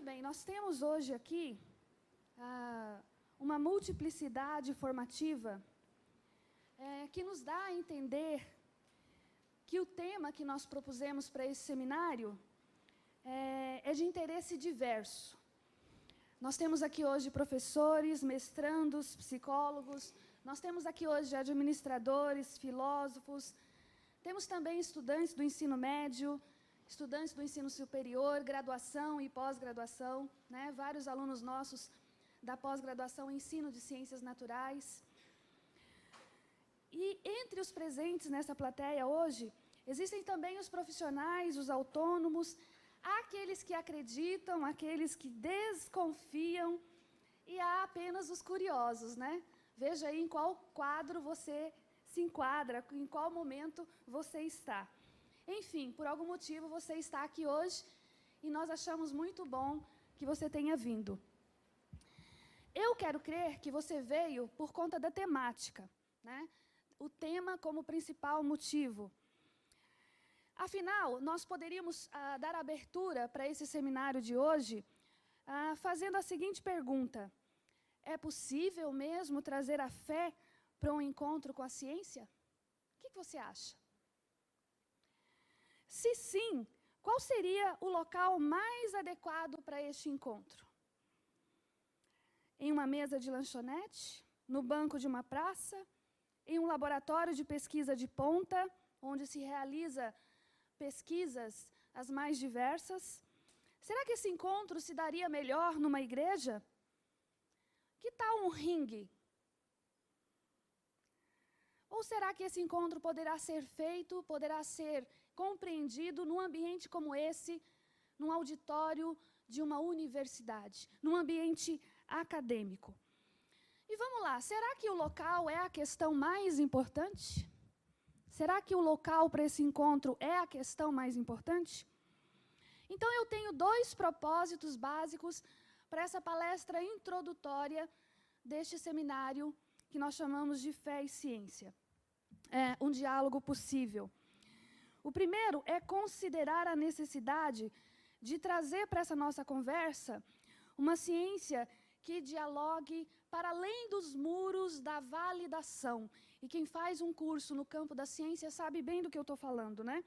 bem, nós temos hoje aqui uma multiplicidade formativa que nos dá a entender que o tema que nós propusemos para esse seminário é de interesse diverso. Nós temos aqui hoje professores, mestrandos, psicólogos, nós temos aqui hoje administradores, filósofos, temos também estudantes do ensino médio, estudantes do ensino superior, graduação e pós-graduação, né? Vários alunos nossos da pós-graduação em ensino de ciências naturais. E entre os presentes nessa plateia hoje, existem também os profissionais, os autônomos, aqueles que acreditam, aqueles que desconfiam, e há apenas os curiosos, né? Veja aí em qual quadro você se enquadra, em qual momento você está. Enfim, por algum motivo você está aqui hoje e nós achamos muito bom que você tenha vindo. Eu quero crer que você veio por conta da temática, né? O tema como principal motivo. Afinal, nós poderíamos dar abertura para esse seminário de hoje fazendo a seguinte pergunta: é possível mesmo trazer a fé para um encontro com a ciência? O que você acha? Se sim, qual seria o local mais adequado para este encontro? Em uma mesa de lanchonete? No banco de uma praça? Em um laboratório de pesquisa de ponta, onde se realiza pesquisas as mais diversas? Será que esse encontro se daria melhor numa igreja? Que tal um ringue? Ou será que esse encontro poderá ser feito, poderá ser compreendido num ambiente como esse, num auditório de uma universidade, num ambiente acadêmico? E vamos lá, será que o local é a questão mais importante? Será que o local para esse encontro é a questão mais importante? Então eu tenho dois propósitos básicos para essa palestra introdutória deste seminário que nós chamamos de Fé e Ciência. Um diálogo possível. O primeiro é considerar a necessidade de trazer para essa nossa conversa uma ciência que dialogue para além dos muros da validação. E quem faz um curso no campo da ciência sabe bem do que eu estou falando, né?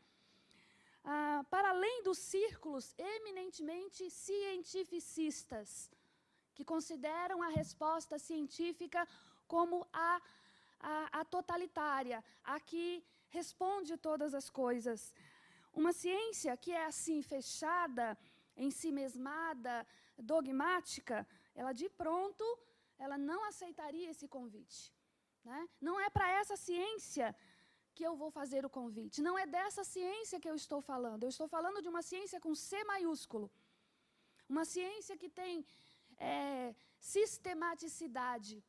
Para além dos círculos eminentemente cientificistas, que consideram a resposta científica como a totalitária, a que responde todas as coisas. Uma ciência que é assim fechada, ensimesmada, dogmática, ela de pronto, ela não aceitaria esse convite, né? Não é para essa ciência que eu vou fazer o convite, não é dessa ciência que eu estou falando de uma ciência com C maiúsculo, uma ciência que tem sistematicidade,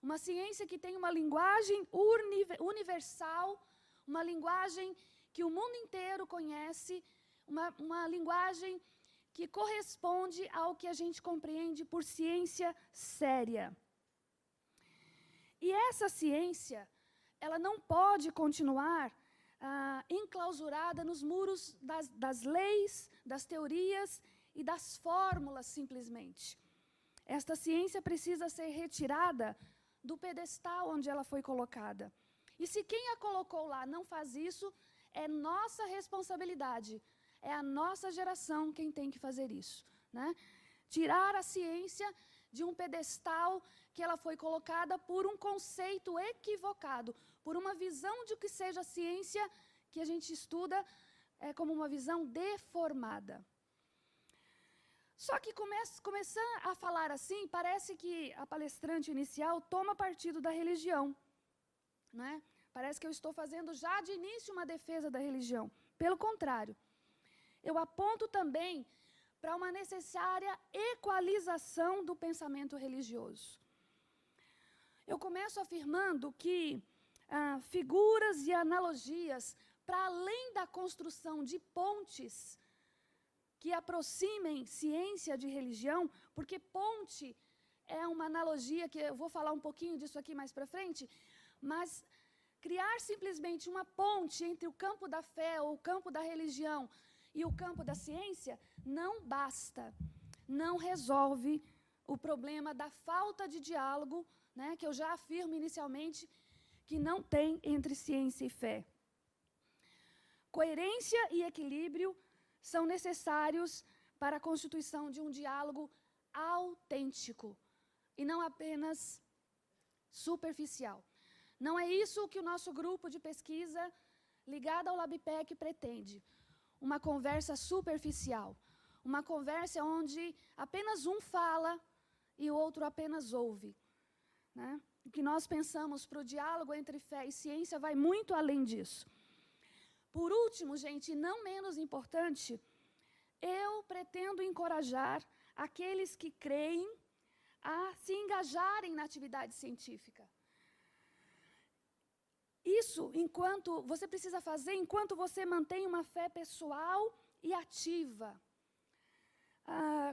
uma ciência que tem uma linguagem universal, uma linguagem que o mundo inteiro conhece, uma linguagem que corresponde ao que a gente compreende por ciência séria. E essa ciência, ela não pode continuar enclausurada nos muros das leis, das teorias e das fórmulas, simplesmente. Esta ciência precisa ser retirada do pedestal onde ela foi colocada. E se quem a colocou lá não faz isso, é nossa responsabilidade, é a nossa geração quem tem que fazer isso, né? Tirar a ciência de um pedestal que ela foi colocada por um conceito equivocado, por uma visão de que seja ciência que a gente estuda como uma visão deformada. Só que começando a falar assim, parece que a palestrante inicial toma partido da religião, né? Parece que eu estou fazendo já de início uma defesa da religião. Pelo contrário, eu aponto também para uma necessária equalização do pensamento religioso. Eu começo afirmando que figuras e analogias, para além da construção de pontes que aproximem ciência de religião, porque ponte é uma analogia que eu vou falar um pouquinho disso aqui mais para frente, mas criar simplesmente uma ponte entre o campo da fé ou o campo da religião e o campo da ciência não basta. não resolve o problema da falta de diálogo, né, que eu já afirmo inicialmente, que não tem entre ciência e fé. Coerência e equilíbrio são necessários para a constituição de um diálogo autêntico e não apenas superficial. Não é isso que o nosso grupo de pesquisa ligado ao LabPEC pretende. Uma conversa superficial, uma conversa onde apenas um fala e o outro apenas ouve, né? O que nós pensamos para o diálogo entre fé e ciência vai muito além disso. Por último, gente, e não menos importante, eu pretendo encorajar aqueles que creem a se engajarem na atividade científica. Isso você precisa fazer enquanto você mantém uma fé pessoal e ativa,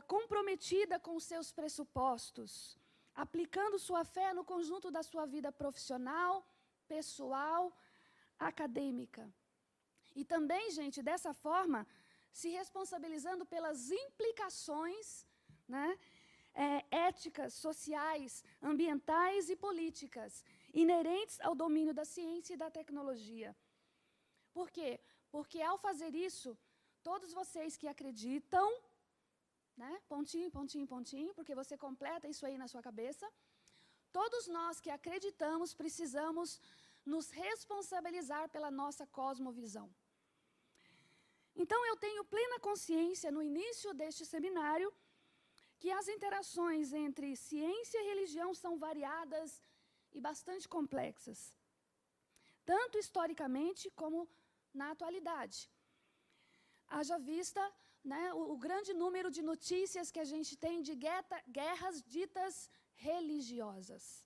comprometida com os seus pressupostos, aplicando sua fé no conjunto da sua vida profissional, pessoal, acadêmica. E também, gente, dessa forma, se responsabilizando pelas implicações, né, éticas, sociais, ambientais e políticas, inerentes ao domínio da ciência e da tecnologia. Por quê? Porque, ao fazer isso, todos vocês que acreditam, né, pontinho, pontinho, pontinho, porque você completa isso aí na sua cabeça, todos nós que acreditamos precisamos nos responsabilizar pela nossa cosmovisão. Então, eu tenho plena consciência, no início deste seminário, que as interações entre ciência e religião são variadas e bastante complexas, tanto historicamente como na atualidade. Haja vista, né, o grande número de notícias que a gente tem de guerras ditas religiosas.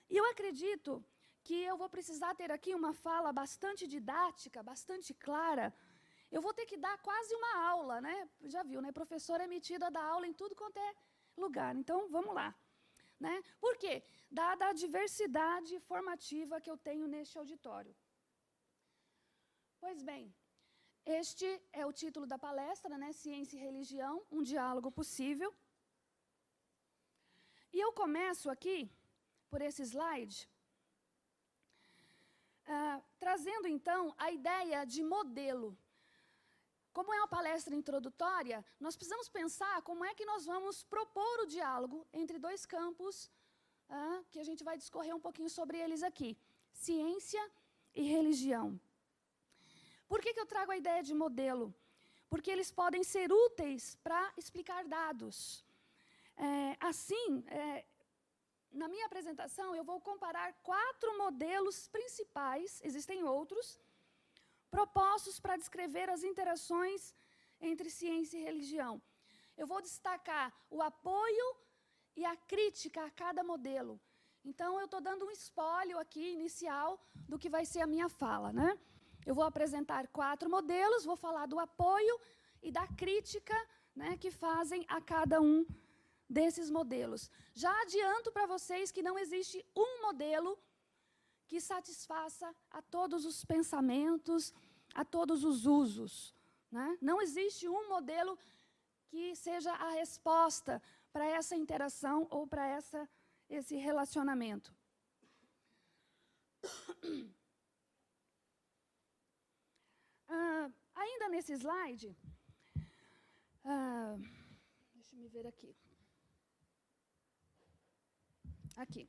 E eu acredito que eu vou precisar ter aqui uma fala bastante didática, bastante clara. Eu vou ter que dar quase uma aula, né? Já viu, né? Professor é metido a dar aula em tudo quanto é lugar. Então, vamos lá. Né? Por quê? Dada a diversidade formativa que eu tenho neste auditório. Pois bem, este é o título da palestra, né? Ciência e Religião, um diálogo possível. E eu começo aqui, por esse slide, trazendo então a ideia de modelo. Como é uma palestra introdutória, nós precisamos pensar como é que nós vamos propor o diálogo entre dois campos, que a gente vai discorrer um pouquinho sobre eles aqui, ciência e religião. Por que eu trago a ideia de modelo? Porque eles podem ser úteis para explicar dados. Na minha apresentação, eu vou comparar 4 modelos principais, existem outros, propostos para descrever as interações entre ciência e religião. Eu vou destacar o apoio e a crítica a cada modelo. Então, eu estou dando um espólio aqui, inicial, do que vai ser a minha fala, né? Eu vou apresentar 4 modelos, vou falar do apoio e da crítica, né, que fazem a cada um desses modelos. Já adianto para vocês que não existe um modelo que satisfaça a todos os pensamentos, a todos os usos, né? Não existe um modelo que seja a resposta para essa interação ou para esse relacionamento. Ainda nesse slide, deixa eu me ver aqui. Aqui.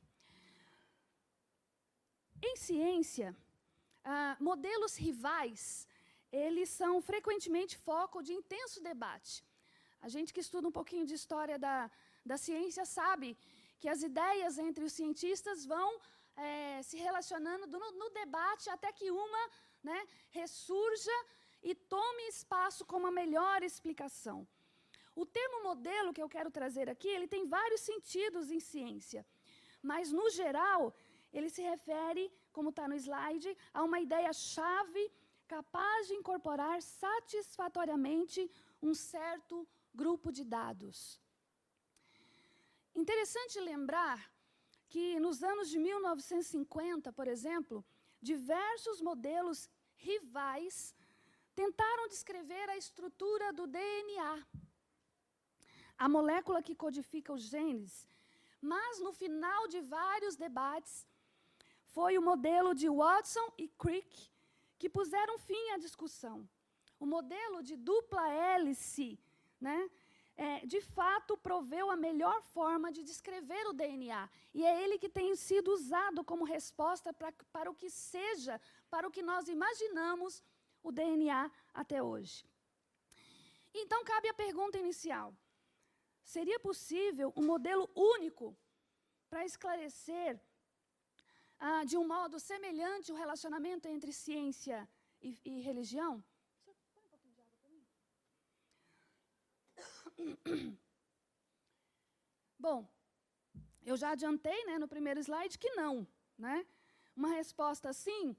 Em ciência, modelos rivais, eles são frequentemente foco de intenso debate. A gente que estuda um pouquinho de história da ciência sabe que as ideias entre os cientistas vão se relacionando no debate até que uma, né, ressurja e tome espaço como a melhor explicação. O termo modelo que eu quero trazer aqui, ele tem vários sentidos em ciência, mas, no geral, ele se refere, como está no slide, a uma ideia-chave capaz de incorporar satisfatoriamente um certo grupo de dados. Interessante lembrar que, nos anos de 1950, por exemplo, diversos modelos rivais tentaram descrever a estrutura do DNA. a molécula que codifica os genes. Mas, no final de vários debates, foi o modelo de Watson e Crick que puseram fim à discussão. O modelo de dupla hélice, né, de fato, proveu a melhor forma de descrever o DNA. E é ele que tem sido usado como resposta para o que seja, para o que nós imaginamos o DNA até hoje. Então, cabe a pergunta inicial. Seria possível um modelo único para esclarecer, de um modo semelhante, o relacionamento entre ciência e religião? Bom, eu já adiantei, né, no primeiro slide que não, né? Uma resposta assim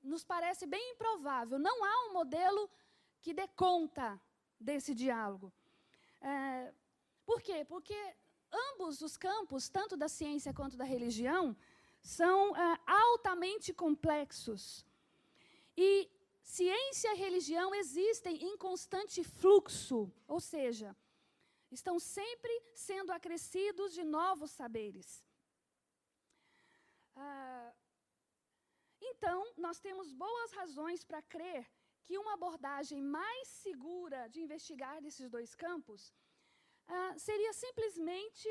nos parece bem improvável. Não há um modelo que dê conta desse diálogo. Por quê? Porque ambos os campos, tanto da ciência quanto da religião, são altamente complexos. E ciência e religião existem em constante fluxo, ou seja, estão sempre sendo acrescidos de novos saberes. Então, nós temos boas razões para crer que uma abordagem mais segura de investigar esses dois campos seria simplesmente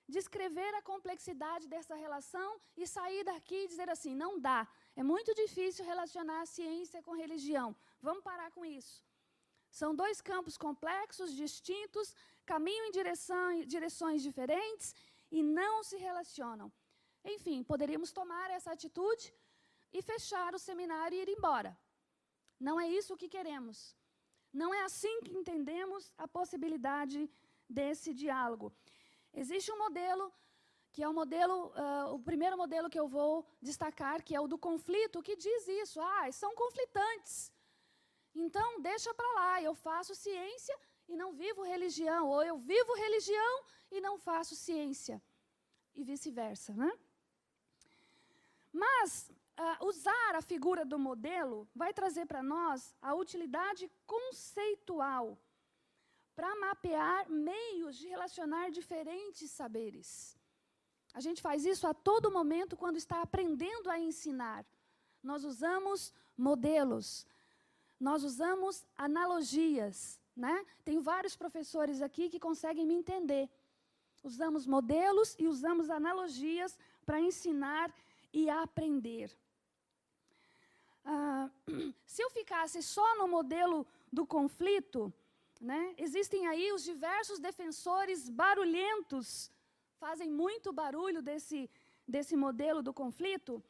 descrever a complexidade dessa relação e sair daqui e dizer assim, não dá, é muito difícil relacionar a ciência com religião, vamos parar com isso. São dois campos complexos, distintos, caminham em direções diferentes e não se relacionam. Enfim, poderíamos tomar essa atitude e fechar o seminário e ir embora. Não é isso que queremos. Não é assim que entendemos a possibilidade desse diálogo. Existe um modelo, que é o primeiro modelo que eu vou destacar, que é o do conflito, que diz isso. São conflitantes. Então, deixa para lá, eu faço ciência e não vivo religião, ou eu vivo religião e não faço ciência, e vice-versa, né? Mas usar a figura do modelo vai trazer para nós a utilidade conceitual para mapear meios de relacionar diferentes saberes. A gente faz isso a todo momento quando está aprendendo a ensinar. Nós usamos modelos, nós usamos analogias, né? Tenho vários professores aqui que conseguem me entender. Usamos modelos e usamos analogias para ensinar e aprender. Se eu ficasse só no modelo do conflito, né, existem aí os diversos defensores barulhentos, fazem muito barulho desse modelo do conflito.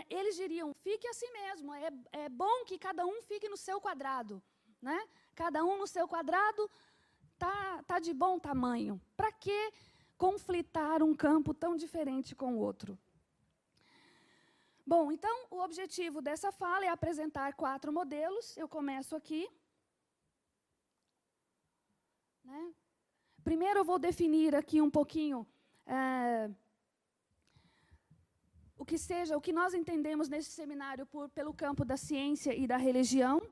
Eles diriam, fique assim mesmo, é bom que cada um fique no seu quadrado, né? Cada um no seu quadrado tá de bom tamanho. Para que conflitar um campo tão diferente com o outro? Bom, então, o objetivo dessa fala é apresentar 4 modelos. Eu começo aqui. Né? Primeiro, eu vou definir aqui um pouquinho o que nós entendemos nesse seminário pelo campo da ciência e da religião.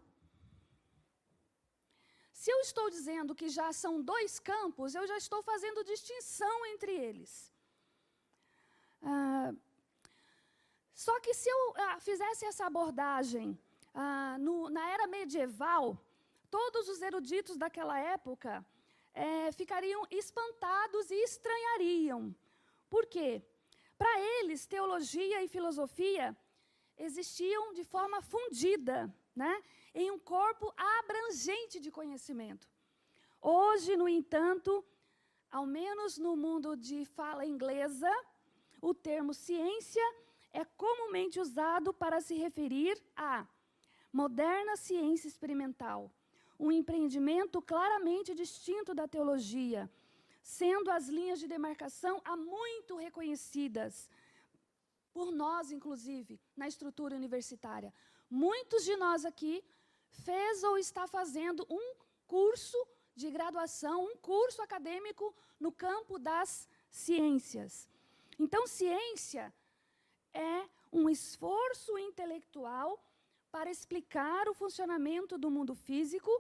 Se eu estou dizendo que já são 2 campos, eu já estou fazendo distinção entre eles. Só que se eu fizesse essa abordagem na era medieval, todos os eruditos daquela época ficariam espantados e estranhariam. Por quê? Para eles, teologia e filosofia existiam de forma fundida, né, em um corpo abrangente de conhecimento. Hoje, no entanto, ao menos no mundo de fala inglesa, o termo ciência é comumente usado para se referir à moderna ciência experimental, um empreendimento claramente distinto da teologia, sendo as linhas de demarcação há muito reconhecidas, por nós, inclusive, na estrutura universitária. Muitos de nós aqui fez ou está fazendo um curso de graduação, um curso acadêmico no campo das ciências. Então, ciência é um esforço intelectual para explicar o funcionamento do mundo físico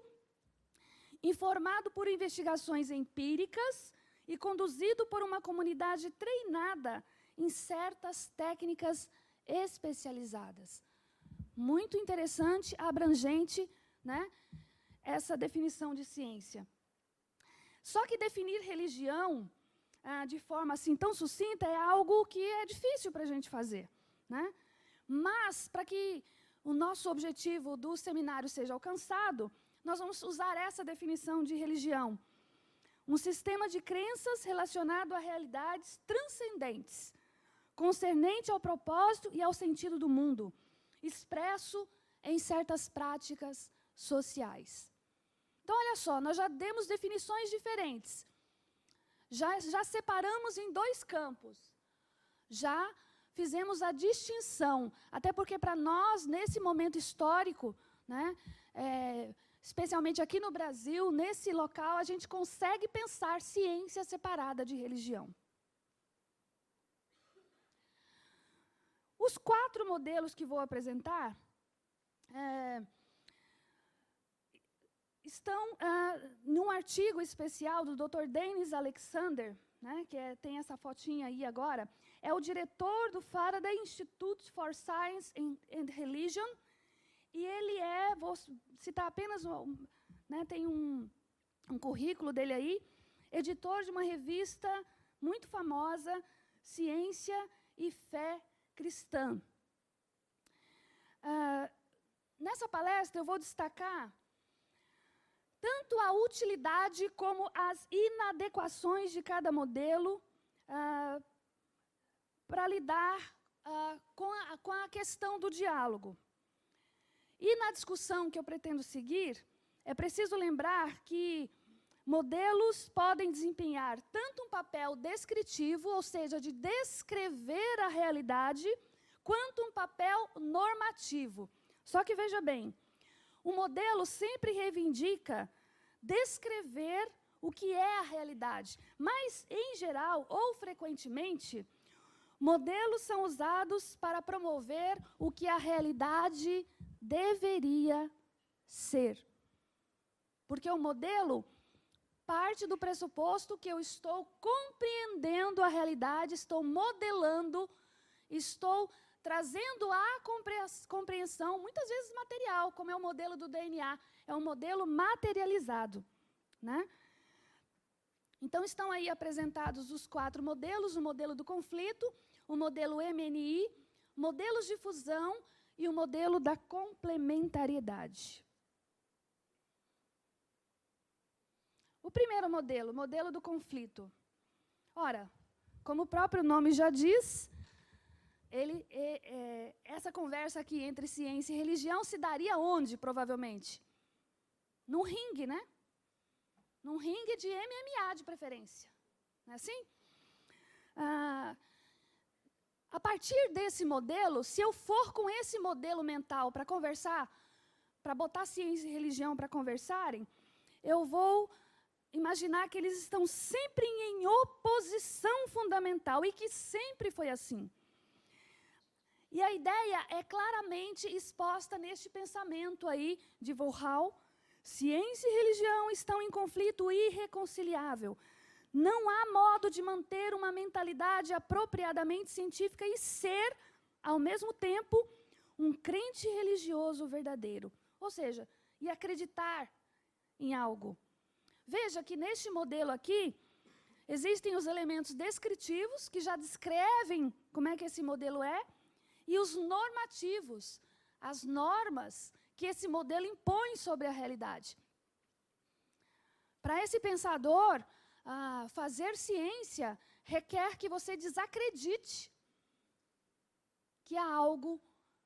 informado por investigações empíricas e conduzido por uma comunidade treinada em certas técnicas especializadas. Muito interessante, abrangente, né, essa definição de ciência. Só que definir religião de forma assim tão sucinta é algo que é difícil para a gente fazer, né? Mas, para que o nosso objetivo do seminário seja alcançado, nós vamos usar essa definição de religião. Um sistema de crenças relacionado a realidades transcendentes, concernente ao propósito e ao sentido do mundo, expresso em certas práticas sociais. Então, olha só, nós já demos definições diferentes. Já separamos em dois campos. Já fizemos a distinção, até porque para nós, nesse momento histórico, né, especialmente aqui no Brasil, nesse local, a gente consegue pensar ciência separada de religião. Os 4 modelos que vou apresentar estão num artigo especial do Dr. Dennis Alexander, né, que tem essa fotinha aí agora. É o diretor do Faraday Institute for Science and Religion, e ele vou citar apenas, né, tem um currículo dele aí, editor de uma revista muito famosa, Ciência e Fé Cristã. Nessa palestra eu vou destacar tanto a utilidade como as inadequações de cada modelo para lidar com a questão do diálogo. E na discussão que eu pretendo seguir, é preciso lembrar que modelos podem desempenhar tanto um papel descritivo, ou seja, de descrever a realidade, quanto um papel normativo. Só que veja bem, o modelo sempre reivindica descrever o que é a realidade, mas, em geral, ou frequentemente, modelos são usados para promover o que a realidade deveria ser. Porque o modelo parte do pressuposto que eu estou compreendendo a realidade, estou modelando, estou trazendo a compreensão, muitas vezes material, como é o modelo do DNA, é um modelo materializado, né? Então, estão aí apresentados os 4 modelos, o modelo do conflito, o modelo MNI, modelos de fusão e o modelo da complementariedade. O primeiro modelo, o modelo do conflito. Ora, como o próprio nome já diz, essa conversa aqui entre ciência e religião se daria onde, provavelmente? Num ringue, né? Num ringue de MMA, de preferência. Não é assim? A partir desse modelo, se eu for com esse modelo mental para conversar, para botar ciência e religião para conversarem, eu vou imaginar que eles estão sempre em oposição fundamental e que sempre foi assim. E a ideia é claramente exposta neste pensamento aí de Volhau. Ciência e religião estão em conflito irreconciliável. Não há modo de manter uma mentalidade apropriadamente científica e ser, ao mesmo tempo, um crente religioso verdadeiro. Ou seja, e acreditar em algo. Veja que neste modelo aqui, existem os elementos descritivos, que já descrevem como é que esse modelo é, e os normativos, as normas que esse modelo impõe sobre a realidade. Para esse pensador, fazer ciência requer que você desacredite que há algo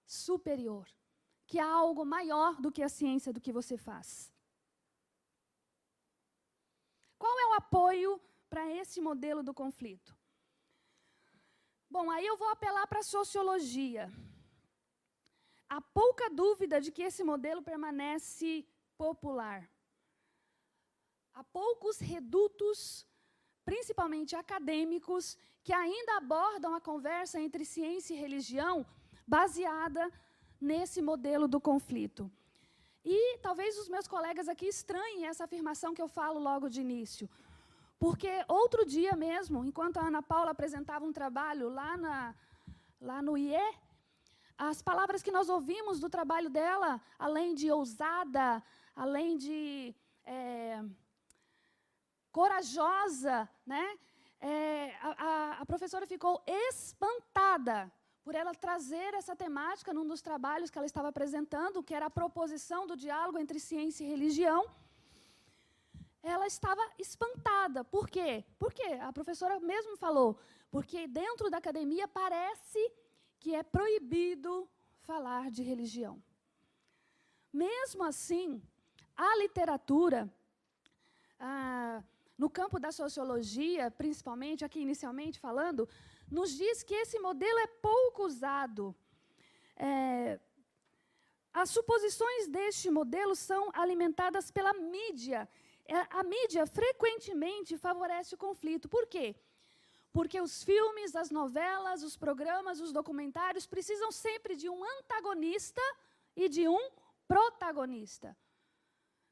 superior, que há algo maior do que a ciência do que você faz. Qual é o apoio para esse modelo do conflito? Bom, aí eu vou apelar para a sociologia. Há pouca dúvida de que esse modelo permanece popular. Há poucos redutos, principalmente acadêmicos, que ainda abordam a conversa entre ciência e religião baseada nesse modelo do conflito. E talvez os meus colegas aqui estranhem essa afirmação que eu falo logo de início. Porque outro dia mesmo, enquanto a Ana Paula apresentava um trabalho lá no IE, as palavras que nós ouvimos do trabalho dela, além de ousada, além de corajosa, né? A professora ficou espantada por ela trazer essa temática num dos trabalhos que ela estava apresentando, que era a proposição do diálogo entre ciência e religião. Ela estava espantada. Por quê? Porque a professora mesmo falou, porque dentro da academia parece que é proibido falar de religião. Mesmo assim, a literatura, no campo da sociologia, principalmente, aqui inicialmente falando, nos diz que esse modelo é pouco usado. As suposições deste modelo são alimentadas pela mídia. A mídia frequentemente favorece o conflito. Por quê? Porque os filmes, as novelas, os programas, os documentários precisam sempre de um antagonista e de um protagonista.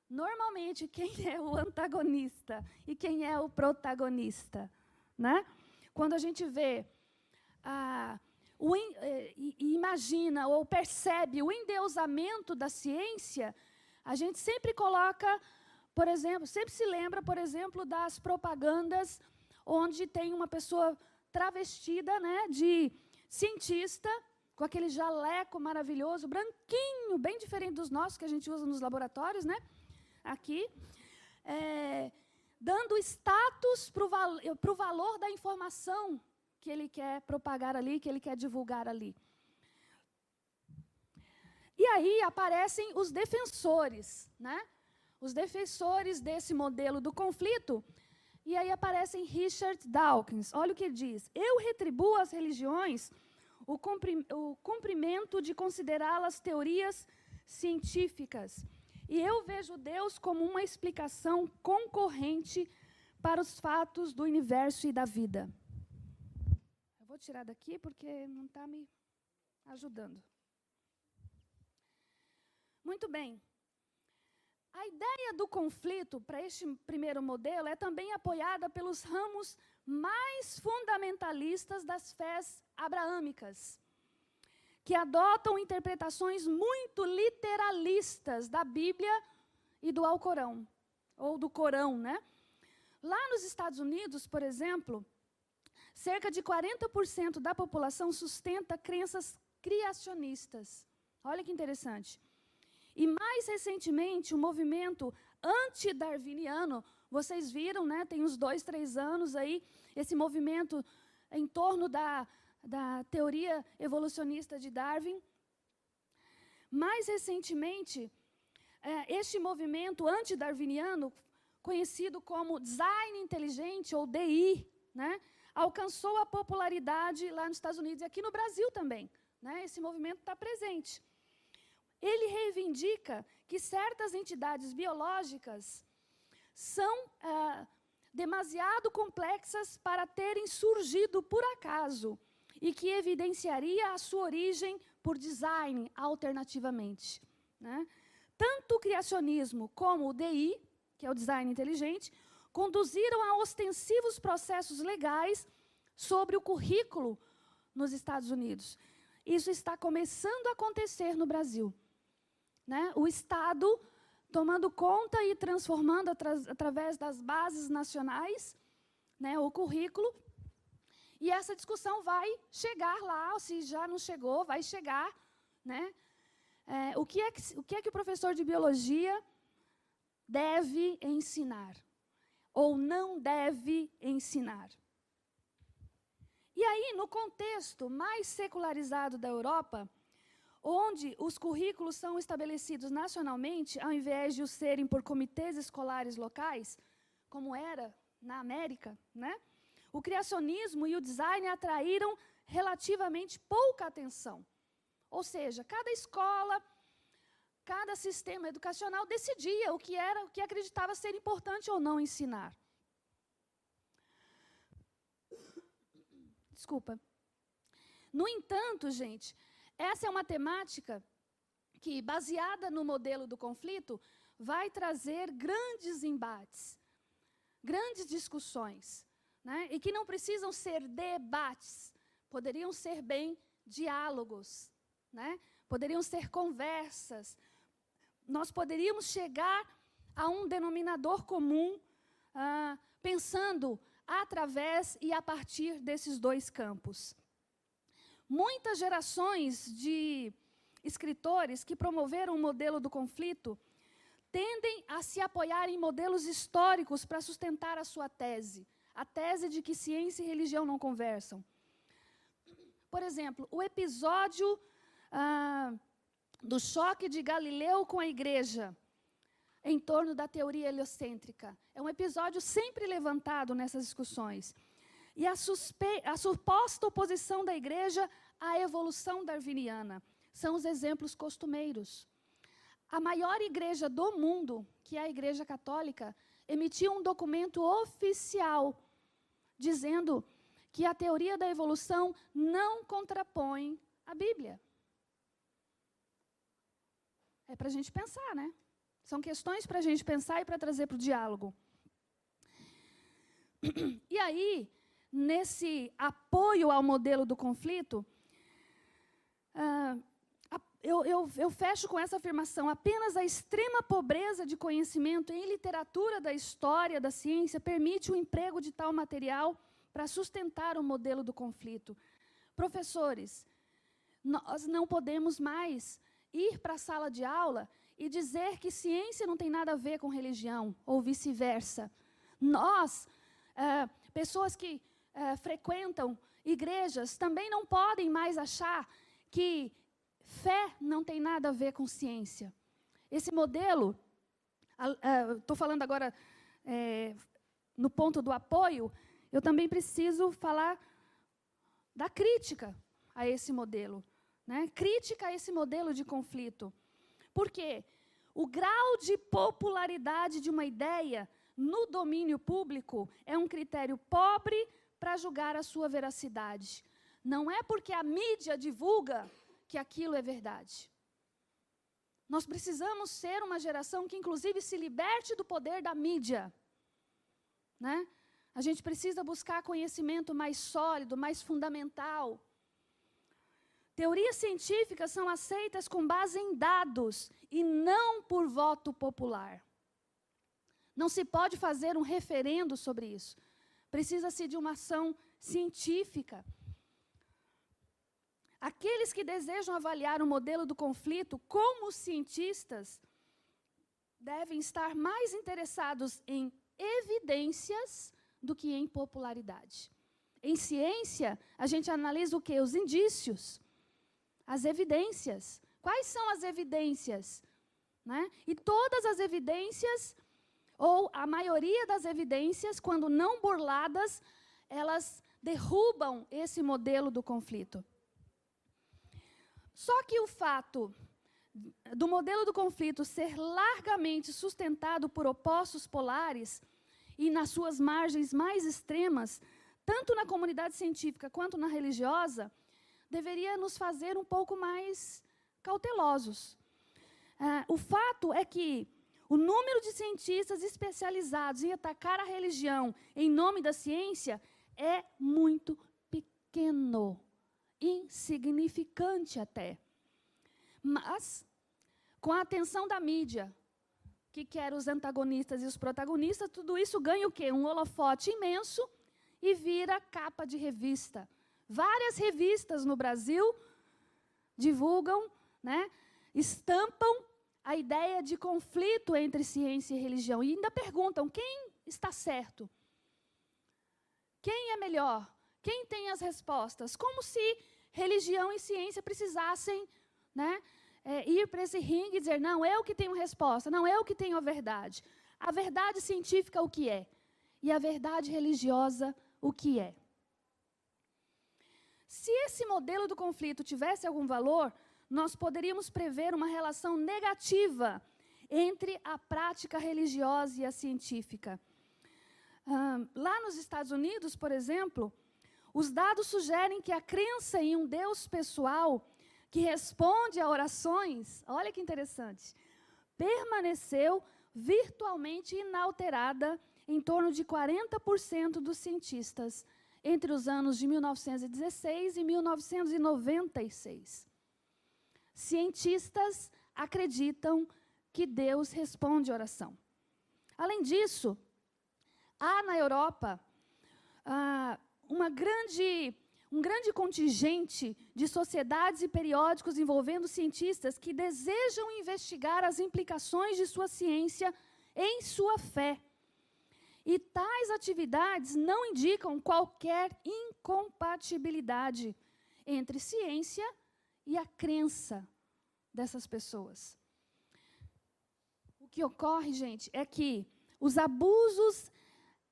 Normalmente, quem é o antagonista e quem é o protagonista? Né? Quando a gente vê, imagina ou percebe o endeusamento da ciência, a gente sempre coloca, por exemplo, sempre se lembra, por exemplo, das propagandas onde tem uma pessoa travestida, né, de cientista, com aquele jaleco maravilhoso, branquinho, bem diferente dos nossos que a gente usa nos laboratórios, né? Aqui, dando status para o valor da informação que ele quer propagar ali, que ele quer divulgar ali. E aí aparecem os defensores, né? Os defensores desse modelo do conflito. E aí aparecem Richard Dawkins. Olha o que ele diz. Eu retribuo às religiões o cumprimento de considerá-las teorias científicas. E eu vejo Deus como uma explicação concorrente para os fatos do universo e da vida. Eu vou tirar daqui porque não está me ajudando. Muito bem. A ideia do conflito para este primeiro modelo é também apoiada pelos ramos mais fundamentalistas das fés abraâmicas, que adotam interpretações muito literalistas da Bíblia e do Alcorão, ou do Corão, né? Lá nos Estados Unidos, por exemplo, cerca de 40% da população sustenta crenças criacionistas. Olha que interessante. E mais recentemente, o movimento antidarwiniano, vocês viram, né? Tem uns 2, 3 anos aí, esse movimento em torno da teoria evolucionista de Darwin. Mais recentemente, este movimento antidarwiniano, conhecido como design inteligente, ou DI, né, alcançou a popularidade lá nos Estados Unidos e aqui no Brasil também. Né, esse movimento está presente. Ele reivindica que certas entidades biológicas são demasiado complexas para terem surgido por acaso e que evidenciaria a sua origem por design alternativamente. Né? Tanto o criacionismo como o DI, que é o design inteligente, conduziram a ostensivos processos legais sobre o currículo nos Estados Unidos. Isso está começando a acontecer no Brasil. Né? O Estado tomando conta e transformando através das bases nacionais, né, o currículo. E essa discussão vai chegar lá, ou se já não chegou, vai chegar. Né? O que é que o professor de biologia deve ensinar? Ou não deve ensinar? E aí, no contexto mais secularizado da Europa, onde os currículos são estabelecidos nacionalmente, ao invés de os serem por comitês escolares locais, como era na América, né? O criacionismo e o design atraíram relativamente pouca atenção. Ou seja, cada escola, cada sistema educacional decidia o que acreditava ser importante ou não ensinar. Desculpa. No entanto, gente, essa é uma temática que, baseada no modelo do conflito, vai trazer grandes embates, grandes discussões, né? E que não precisam ser debates, poderiam ser bem diálogos, né? Poderiam ser conversas. Nós poderíamos chegar a um denominador comum, pensando através e a partir desses dois campos. Muitas gerações de escritores que promoveram o modelo do conflito tendem a se apoiar em modelos históricos para sustentar a sua tese, a tese de que ciência e religião não conversam. Por exemplo, o episódio do choque de Galileu com a igreja, em torno da teoria heliocêntrica. É um episódio sempre levantado nessas discussões. E a suposta oposição da igreja à evolução darwiniana são os exemplos costumeiros. A maior igreja do mundo, que é a Igreja Católica, emitiu um documento oficial dizendo que a teoria da evolução não contrapõe a Bíblia. É para a gente pensar, né? São questões para a gente pensar e para trazer para o diálogo. E aí, nesse apoio ao modelo do conflito, eu fecho com essa afirmação: apenas a extrema pobreza de conhecimento em literatura da história da ciência permite o emprego de tal material para sustentar o modelo do conflito. Professores, nós não podemos mais ir para a sala de aula e dizer que ciência não tem nada a ver com religião, ou vice-versa. Nós, pessoas que frequentam igrejas, também não podem mais achar que fé não tem nada a ver com ciência. Esse modelo, estou falando agora no ponto do apoio, eu também preciso falar da crítica a esse modelo, né? Crítica a esse modelo de conflito. Por quê? O grau de popularidade de uma ideia no domínio público é um critério pobre para julgar a sua veracidade. Não é porque a mídia divulga que aquilo é verdade. Nós precisamos ser uma geração que, inclusive, se liberte do poder da mídia, né? A gente precisa buscar conhecimento mais sólido, mais fundamental. Teorias científicas são aceitas com base em dados e não por voto popular. Não se pode fazer um referendo sobre isso. Precisa-se de uma ação científica. Aqueles que desejam avaliar o modelo do conflito como cientistas devem estar mais interessados em evidências do que em popularidade. Em ciência, a gente analisa o quê? Os indícios, as evidências. Quais são as evidências? Né? E todas as evidências, ou a maioria das evidências, quando não burladas, elas derrubam esse modelo do conflito. Só que o fato do modelo do conflito ser largamente sustentado por opostos polares e nas suas margens mais extremas, tanto na comunidade científica quanto na religiosa, deveria nos fazer um pouco mais cautelosos. O fato é que o número de cientistas especializados em atacar a religião em nome da ciência é muito pequeno, insignificante até. Mas, com a atenção da mídia, que quer os antagonistas e os protagonistas, tudo isso ganha o quê? Um holofote imenso e vira capa de revista. Várias revistas no Brasil divulgam, né, estampam a ideia de conflito entre ciência e religião. E ainda perguntam, quem está certo? Quem é melhor? Quem tem as respostas? Como se religião e ciência precisassem, né, ir para esse ringue e dizer, não, eu que tenho resposta, não, eu que tenho a verdade. A verdade científica, o que é? E a verdade religiosa, o que é? Se esse modelo do conflito tivesse algum valor, nós poderíamos prever uma relação negativa entre a prática religiosa e a científica. Lá nos Estados Unidos, por exemplo, os dados sugerem que a crença em um Deus pessoal que responde a orações, olha que interessante, permaneceu virtualmente inalterada em torno de 40% dos cientistas entre os anos de 1916 e 1996. Cientistas acreditam que Deus responde oração. Além disso, há na Europa um grande contingente de sociedades e periódicos envolvendo cientistas que desejam investigar as implicações de sua ciência em sua fé. E tais atividades não indicam qualquer incompatibilidade entre ciência e a crença dessas pessoas. O que ocorre, gente, é que os abusos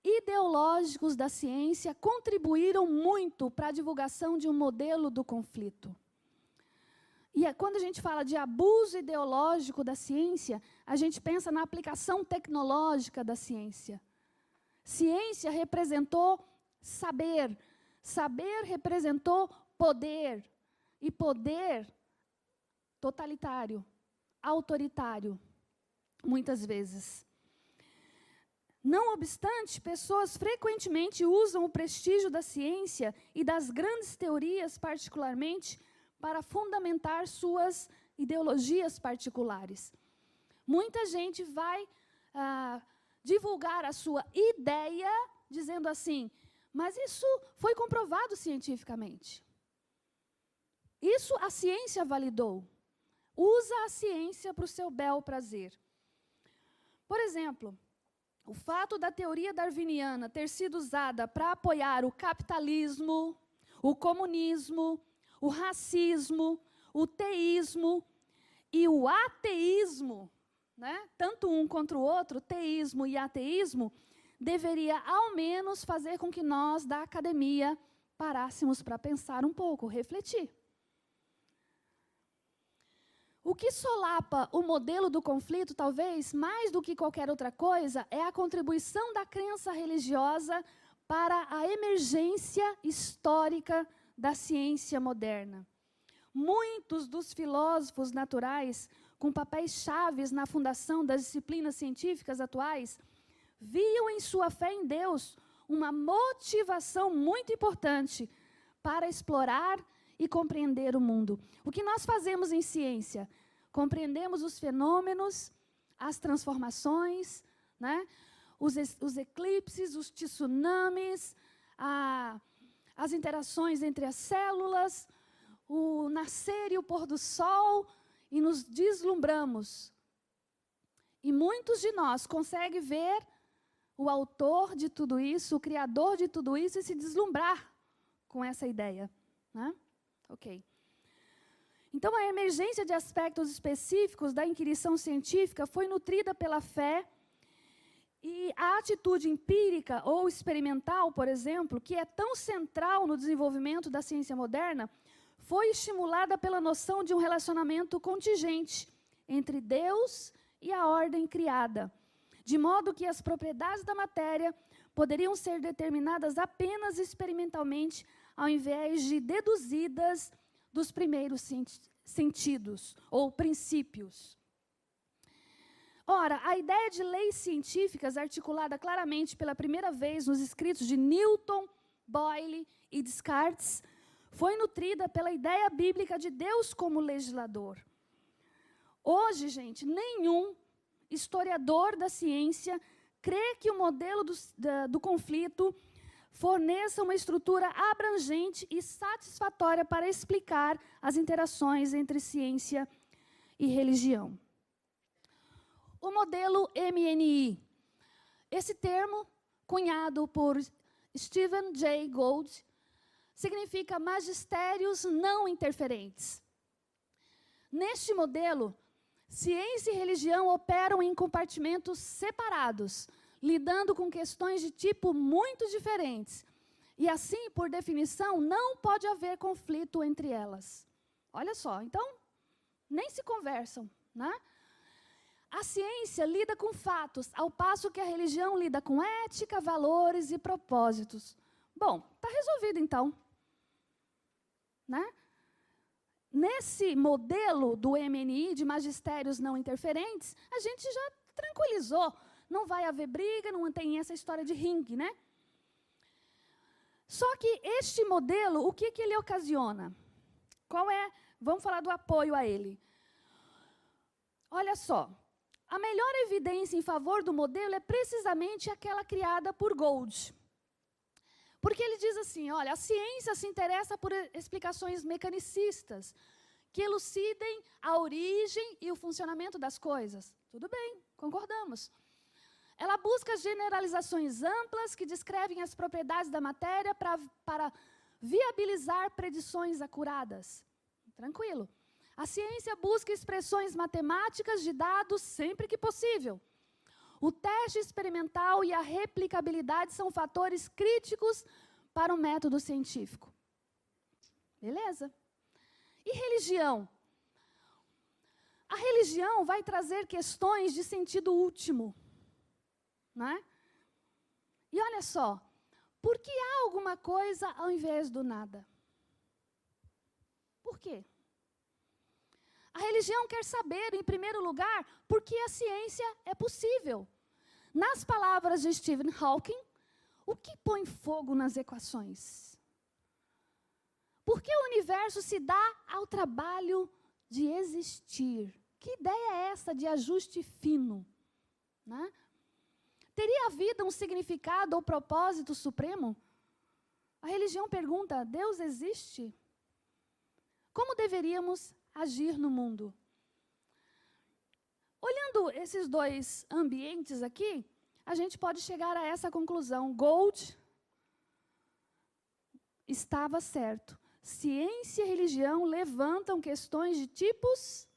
ideológicos da ciência contribuíram muito para a divulgação de um modelo do conflito. E quando a gente fala de abuso ideológico da ciência, a gente pensa na aplicação tecnológica da ciência. Ciência representou saber, saber representou poder, e poder totalitário, autoritário, muitas vezes. Não obstante, pessoas frequentemente usam o prestígio da ciência e das grandes teorias, particularmente, para fundamentar suas ideologias particulares. Muita gente vai divulgar a sua ideia dizendo assim, mas isso foi comprovado cientificamente. Isso a ciência validou. Usa a ciência para o seu bel prazer. Por exemplo, o fato da teoria darwiniana ter sido usada para apoiar o capitalismo, o comunismo, o racismo, o teísmo e o ateísmo, né? Tanto um contra o outro, teísmo e ateísmo, deveria ao menos fazer com que nós, da academia, parássemos para pensar um pouco, refletir. O que solapa o modelo do conflito, talvez, mais do que qualquer outra coisa, é a contribuição da crença religiosa para a emergência histórica da ciência moderna. Muitos dos filósofos naturais, com papéis chaves na fundação das disciplinas científicas atuais, viam em sua fé em Deus uma motivação muito importante para explorar e compreender o mundo. O que nós fazemos em ciência? Compreendemos os fenômenos, as transformações, né? Os eclipses, os tsunamis, as interações entre as células, o nascer e o pôr do sol, e nos deslumbramos. E muitos de nós conseguem ver o autor de tudo isso, o criador de tudo isso, e se deslumbrar com essa ideia, né? Ok. Então, a emergência de aspectos específicos da inquirição científica foi nutrida pela fé, e a atitude empírica ou experimental, por exemplo, que é tão central no desenvolvimento da ciência moderna, foi estimulada pela noção de um relacionamento contingente entre Deus e a ordem criada, de modo que as propriedades da matéria poderiam ser determinadas apenas experimentalmente, ao invés de deduzidas dos primeiros sentidos ou princípios. Ora, a ideia de leis científicas, articulada claramente pela primeira vez nos escritos de Newton, Boyle e Descartes, foi nutrida pela ideia bíblica de Deus como legislador. Hoje, gente, nenhum historiador da ciência crê que o modelo do conflito forneça uma estrutura abrangente e satisfatória para explicar as interações entre ciência e religião. O modelo MNI. Esse termo, cunhado por Stephen Jay Gould, significa magistérios não interferentes. Neste modelo, ciência e religião operam em compartimentos separados, lidando com questões de tipo muito diferentes. E assim, por definição, não pode haver conflito entre elas. Olha só, então, nem se conversam, né? A ciência lida com fatos, ao passo que a religião lida com ética, valores e propósitos. Bom, está resolvido então. Né? nesse modelo do MNI, de magistérios não interferentes, a gente já tranquilizou. Não vai haver briga, não tem essa história de ringue, né? Só que este modelo, o que ele ocasiona? Qual é? Vamos falar do apoio a ele. Olha só, a melhor evidência em favor do modelo é precisamente aquela criada por Gould. Porque ele diz assim, olha, a ciência se interessa por explicações mecanicistas, que elucidem a origem e o funcionamento das coisas. Tudo bem, concordamos. Ela busca generalizações amplas que descrevem as propriedades da matéria para viabilizar predições acuradas. Tranquilo. A ciência busca expressões matemáticas de dados sempre que possível. O teste experimental e a replicabilidade são fatores críticos para o método científico. Beleza. E religião? A religião vai trazer questões de sentido último. Não é? E olha só, por que há alguma coisa ao invés do nada? Por quê? A religião quer saber, em primeiro lugar, por que a ciência é possível. Nas palavras de Stephen Hawking, o que põe fogo nas equações? Por que o universo se dá ao trabalho de existir? Que ideia é essa de ajuste fino? Né? Teria a vida um significado ou propósito supremo? A religião pergunta, Deus existe? Como deveríamos agir no mundo? Olhando esses dois ambientes aqui, a gente pode chegar a essa conclusão. Gould estava certo. Ciência e religião levantam questões de tipos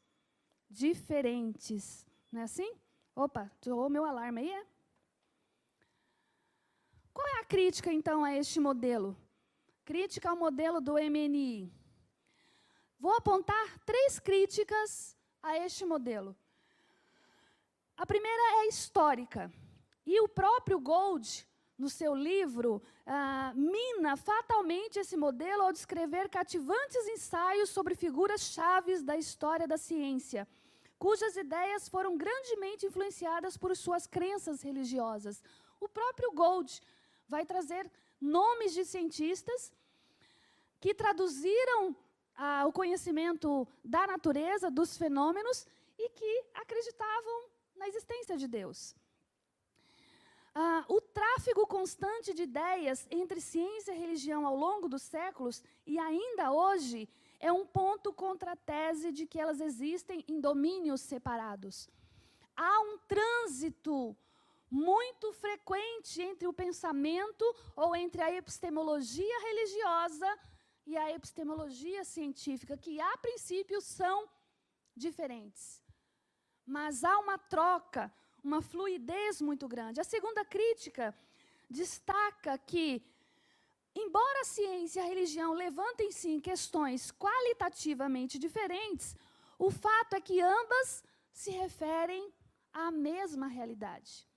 diferentes. Não é assim? Opa, tirou meu alarme aí, é? Qual é a crítica, então, a este modelo? Crítica ao modelo do MNI. Vou apontar 3 críticas a este modelo. A primeira é histórica. E o próprio Gould, no seu livro, mina fatalmente esse modelo ao descrever cativantes ensaios sobre figuras chaves da história da ciência, cujas ideias foram grandemente influenciadas por suas crenças religiosas. O próprio Gould vai trazer nomes de cientistas que traduziram o conhecimento da natureza, dos fenômenos, e que acreditavam na existência de Deus. O tráfego constante de ideias entre ciência e religião ao longo dos séculos, e ainda hoje, é um ponto contra a tese de que elas existem em domínios separados. Há um trânsito muito frequente entre o pensamento ou entre a epistemologia religiosa e a epistemologia científica, que a princípio são diferentes. Mas há uma troca, uma fluidez muito grande. A segunda crítica destaca que, embora a ciência e a religião levantem, sim, questões qualitativamente diferentes, o fato é que ambas se referem à mesma realidade.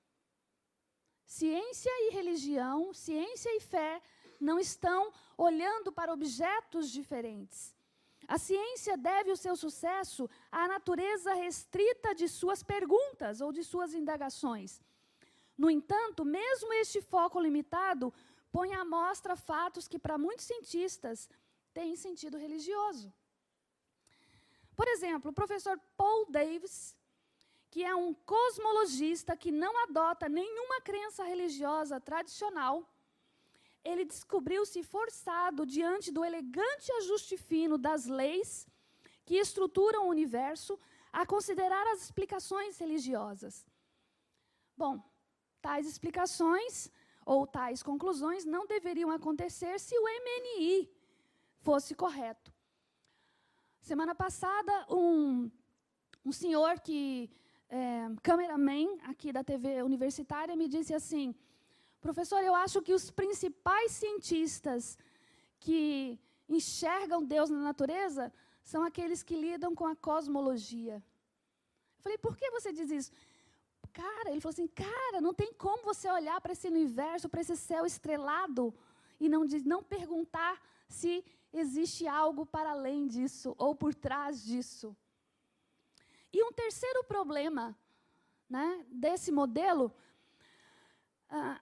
Ciência e religião, ciência e fé, não estão olhando para objetos diferentes. A ciência deve o seu sucesso à natureza restrita de suas perguntas ou de suas indagações. No entanto, mesmo este foco limitado põe à mostra fatos que, para muitos cientistas, têm sentido religioso. Por exemplo, o professor Paul Davies, que é um cosmologista que não adota nenhuma crença religiosa tradicional, ele descobriu-se forçado diante do elegante ajuste fino das leis que estruturam o universo a considerar as explicações religiosas. Bom, tais explicações ou tais conclusões não deveriam acontecer se o MNI fosse correto. Semana passada, um senhor que cameraman aqui da TV universitária me disse assim: professor, eu acho que os principais cientistas que enxergam Deus na natureza são aqueles que lidam com a cosmologia. Eu falei, por que você diz isso? Cara, ele falou assim, cara, não tem como você olhar para esse universo, para esse céu estrelado, e não perguntar se existe algo para além disso ou por trás disso. E um terceiro problema, né, desse modelo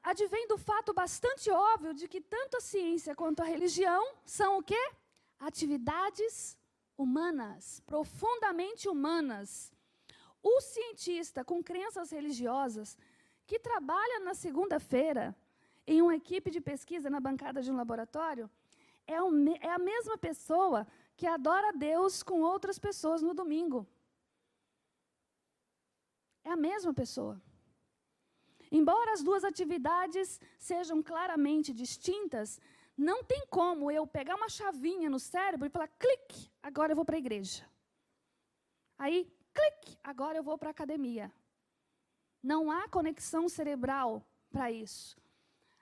advém do fato bastante óbvio de que tanto a ciência quanto a religião são o quê? Atividades humanas, profundamente humanas. O cientista com crenças religiosas que trabalha na segunda-feira em uma equipe de pesquisa na bancada de um laboratório é a mesma pessoa que adora a Deus com outras pessoas no domingo. É a mesma pessoa. Embora as duas atividades sejam claramente distintas, não tem como eu pegar uma chavinha no cérebro e falar, clique, agora eu vou para a igreja. Aí, clique, agora eu vou para a academia. Não há conexão cerebral para isso.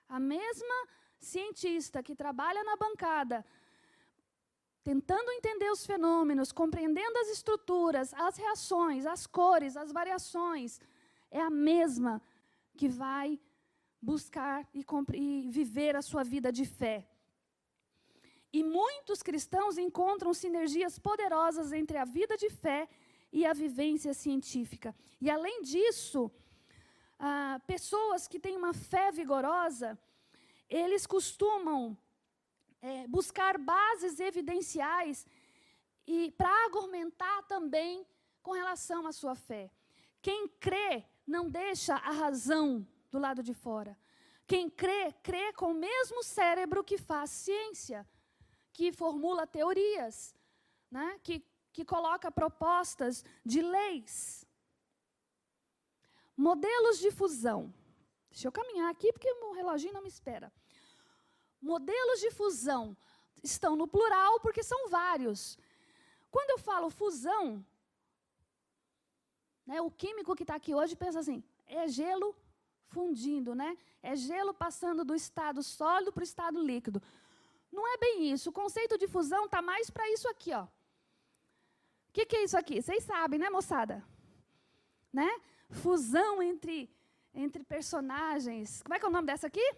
A mesma cientista que trabalha na bancada, tentando entender os fenômenos, compreendendo as estruturas, as reações, as cores, as variações, é a mesma que vai buscar e viver a sua vida de fé. E muitos cristãos encontram sinergias poderosas entre a vida de fé e a vivência científica. E, além disso, pessoas que têm uma fé vigorosa, eles costumam buscar bases evidenciais e para argumentar também com relação à sua fé. Quem crê não deixa a razão do lado de fora. Quem crê, crê com o mesmo cérebro que faz ciência, que formula teorias, né? que coloca propostas de leis. Modelos de fusão. Deixa eu caminhar aqui, porque o reloginho não me espera. Modelos de fusão estão no plural, porque são vários. Quando eu falo fusão, né, o químico que está aqui hoje pensa assim, é gelo fundindo, né? É gelo passando do estado sólido para o estado líquido. Não é bem isso. O conceito de fusão está mais para isso aqui, ó. O que é isso aqui? Vocês sabem, né, moçada? Né? Fusão entre personagens. Como é que é o nome dessa aqui?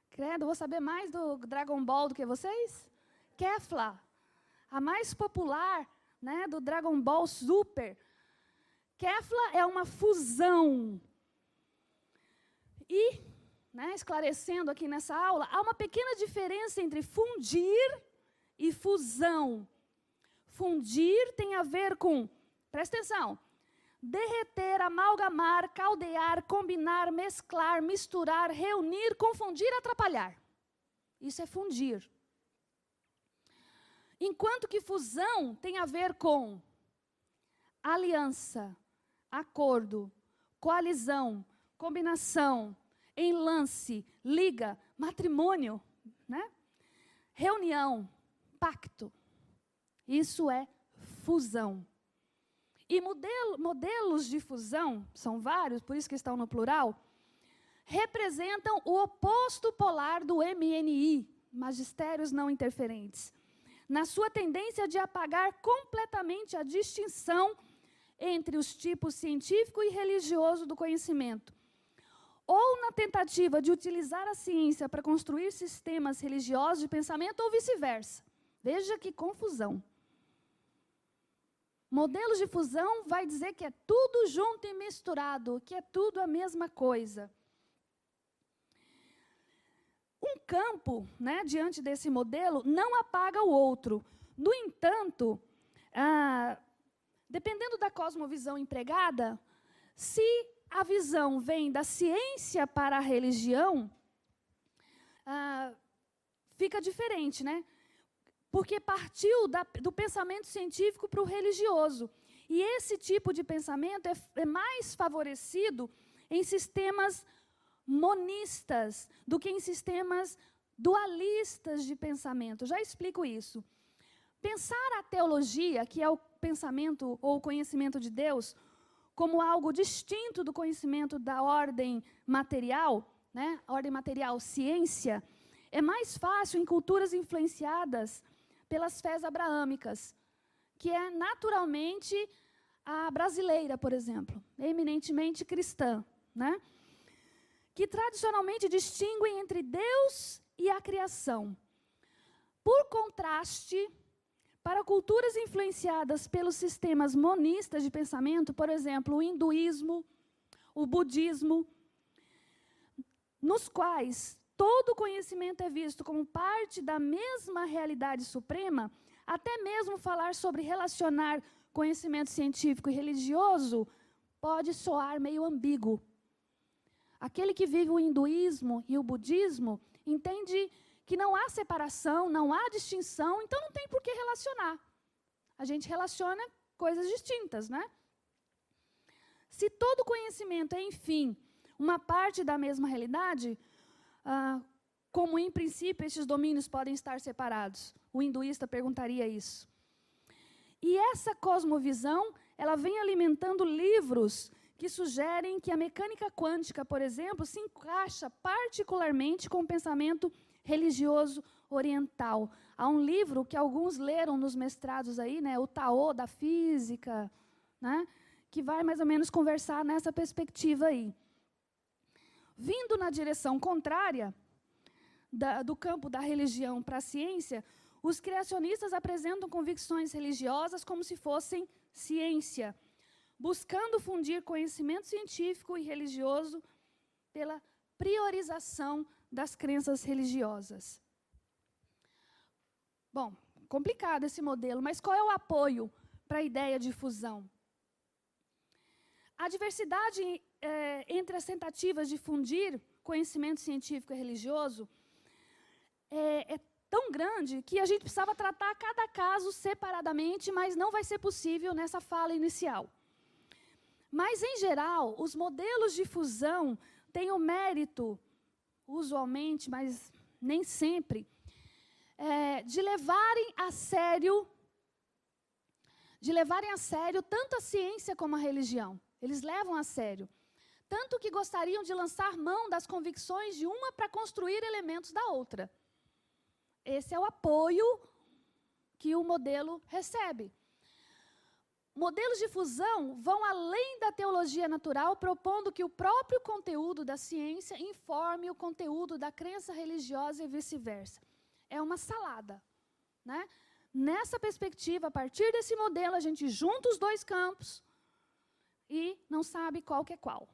Credo, vou saber mais do Dragon Ball do que vocês? Kefla. A mais popular, né, do Dragon Ball Super. Kefla é uma fusão. E, né, esclarecendo aqui nessa aula, há uma pequena diferença entre fundir e fusão. Fundir tem a ver com, presta atenção, derreter, amalgamar, caldear, combinar, mesclar, misturar, reunir, confundir, atrapalhar. Isso é fundir. Enquanto que fusão tem a ver com aliança, acordo, coalizão, combinação, enlace, liga, matrimônio, né? Reunião, pacto. Isso é fusão. E modelos de fusão, são vários, por isso que estão no plural, representam o oposto polar do MNI, Magistérios Não Interferentes, na sua tendência de apagar completamente a distinção entre os tipos científico e religioso do conhecimento, ou na tentativa de utilizar a ciência para construir sistemas religiosos de pensamento, ou vice-versa. Veja que confusão. Modelos de fusão vai dizer que é tudo junto e misturado, que é tudo a mesma coisa. Um campo, né, diante desse modelo, não apaga o outro. No entanto, dependendo da cosmovisão empregada, se a visão vem da ciência para a religião, fica diferente, né? Porque partiu do pensamento científico para o religioso. E esse tipo de pensamento é mais favorecido em sistemas monistas do que em sistemas dualistas de pensamento. Já explico isso. Pensar a teologia, que é o pensamento ou o conhecimento de Deus, como algo distinto do conhecimento da ordem material, né? Ordem material, ciência, é mais fácil em culturas influenciadas pelas fés abraâmicas, que é naturalmente a brasileira, por exemplo, eminentemente cristã, né? Que tradicionalmente distinguem entre Deus e a criação. Por contraste, para culturas influenciadas pelos sistemas monistas de pensamento, por exemplo, o hinduísmo, o budismo, nos quais todo conhecimento é visto como parte da mesma realidade suprema, até mesmo falar sobre relacionar conhecimento científico e religioso pode soar meio ambíguo. Aquele que vive o hinduísmo e o budismo entende que não há separação, não há distinção, então não tem por que relacionar. A gente relaciona coisas distintas, né? Se todo conhecimento é, enfim, uma parte da mesma realidade, como em princípio estes domínios podem estar separados? O hinduísta perguntaria isso. E essa cosmovisão, ela vem alimentando livros que sugerem que a mecânica quântica, por exemplo, se encaixa particularmente com o pensamento religioso oriental. Há um livro que alguns leram nos mestrados aí, né, o Tao da Física, né, que vai mais ou menos conversar nessa perspectiva aí. Vindo na direção contrária do campo da religião para a ciência, os criacionistas apresentam convicções religiosas como se fossem ciência, buscando fundir conhecimento científico e religioso pela priorização das crenças religiosas. Bom, complicado esse modelo, mas qual é o apoio para a ideia de fusão? A diversidade entre as tentativas de fundir conhecimento científico e religioso é tão grande que a gente precisava tratar cada caso separadamente, mas não vai ser possível nessa fala inicial. Mas, em geral, os modelos de fusão têm o mérito, usualmente, mas nem sempre, de levarem a sério tanto a ciência como a religião. Eles levam a sério. Tanto que gostariam de lançar mão das convicções de uma para construir elementos da outra. Esse é o apoio que o modelo recebe. Modelos de fusão vão além da teologia natural, propondo que o próprio conteúdo da ciência informe o conteúdo da crença religiosa e vice-versa. É uma salada, né? Nessa perspectiva, a partir desse modelo, a gente junta os dois campos e não sabe qual que é qual.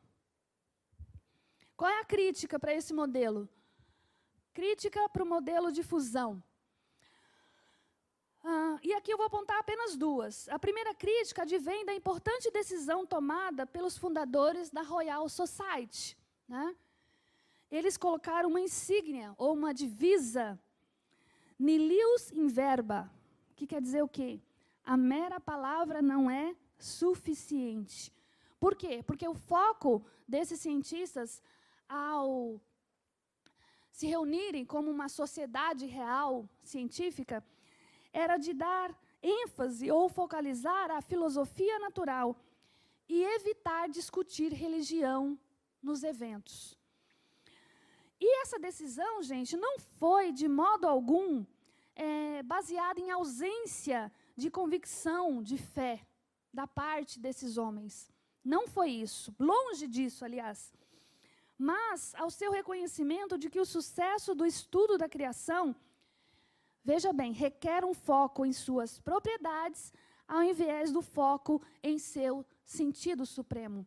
Qual é a crítica para esse modelo? Crítica para o modelo de fusão. E aqui eu vou apontar apenas duas. A primeira crítica advém da importante decisão tomada pelos fundadores da Royal Society, né? Eles colocaram uma insígnia, ou uma divisa, nihilus in verba, que quer dizer o quê? A mera palavra não é suficiente. Por quê? Porque o foco desses cientistas, ao se reunirem como uma sociedade real, científica, era de dar ênfase ou focalizar a filosofia natural e evitar discutir religião nos eventos. E essa decisão, gente, não foi de modo algum baseada em ausência de convicção, de fé, da parte desses homens. Não foi isso, longe disso, aliás. Mas ao seu reconhecimento de que o sucesso do estudo da criação, veja bem, requer um foco em suas propriedades, ao invés do foco em seu sentido supremo.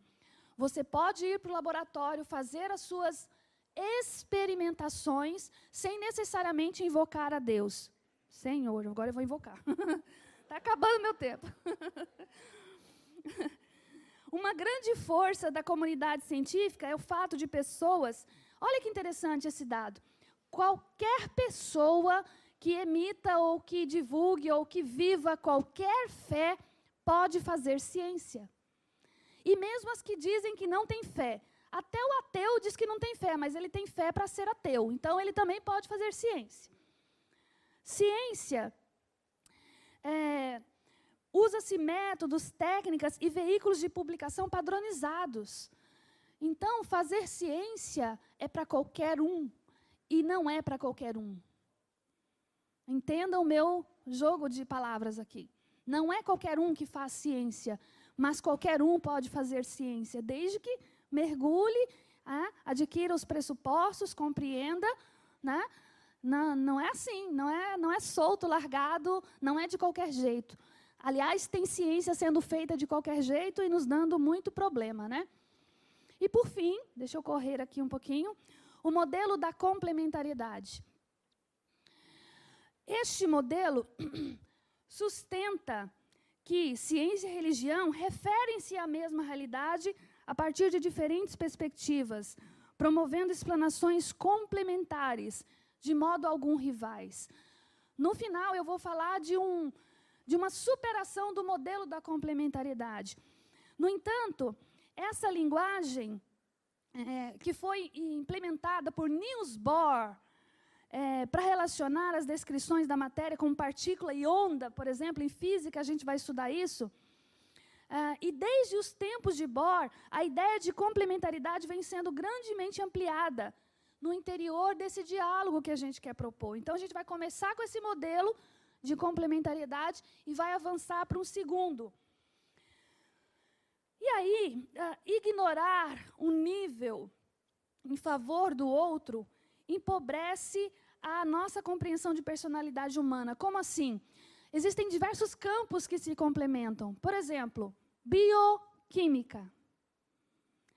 Você pode ir para o laboratório, fazer as suas experimentações, sem necessariamente invocar a Deus. Senhor, agora eu vou invocar. Está acabando meu tempo. Uma grande força da comunidade científica é o fato de pessoas... Olha que interessante esse dado. Qualquer pessoa que emita ou que divulgue ou que viva qualquer fé pode fazer ciência. E mesmo as que dizem que não têm fé. Até o ateu diz que não tem fé, mas ele tem fé para ser ateu. Então, ele também pode fazer ciência. Ciência usa-se métodos, técnicas e veículos de publicação padronizados. Então, fazer ciência é para qualquer um e não é para qualquer um. Entendam o meu jogo de palavras aqui. Não é qualquer um que faz ciência, mas qualquer um pode fazer ciência, desde que mergulhe, adquira os pressupostos, compreenda, né, Não é assim, não é solto, largado, não é de qualquer jeito. Aliás, tem ciência sendo feita de qualquer jeito e nos dando muito problema, né? E, por fim, deixa eu correr aqui um pouquinho, o modelo da complementariedade. Este modelo sustenta que ciência e religião referem-se à mesma realidade a partir de diferentes perspectivas, promovendo explanações complementares, de modo algum rivais. No final, eu vou falar de uma superação do modelo da complementariedade. No entanto, essa linguagem que foi implementada por Niels Bohr para relacionar as descrições da matéria como partícula e onda, por exemplo, em física a gente vai estudar isso, e desde os tempos de Bohr, a ideia de complementaridade vem sendo grandemente ampliada no interior desse diálogo que a gente quer propor. Então, a gente vai começar com esse modelo de complementariedade e vai avançar para um segundo. E aí, ignorar um nível em favor do outro empobrece a nossa compreensão de personalidade humana. Como assim? Existem diversos campos que se complementam. Por exemplo, bioquímica,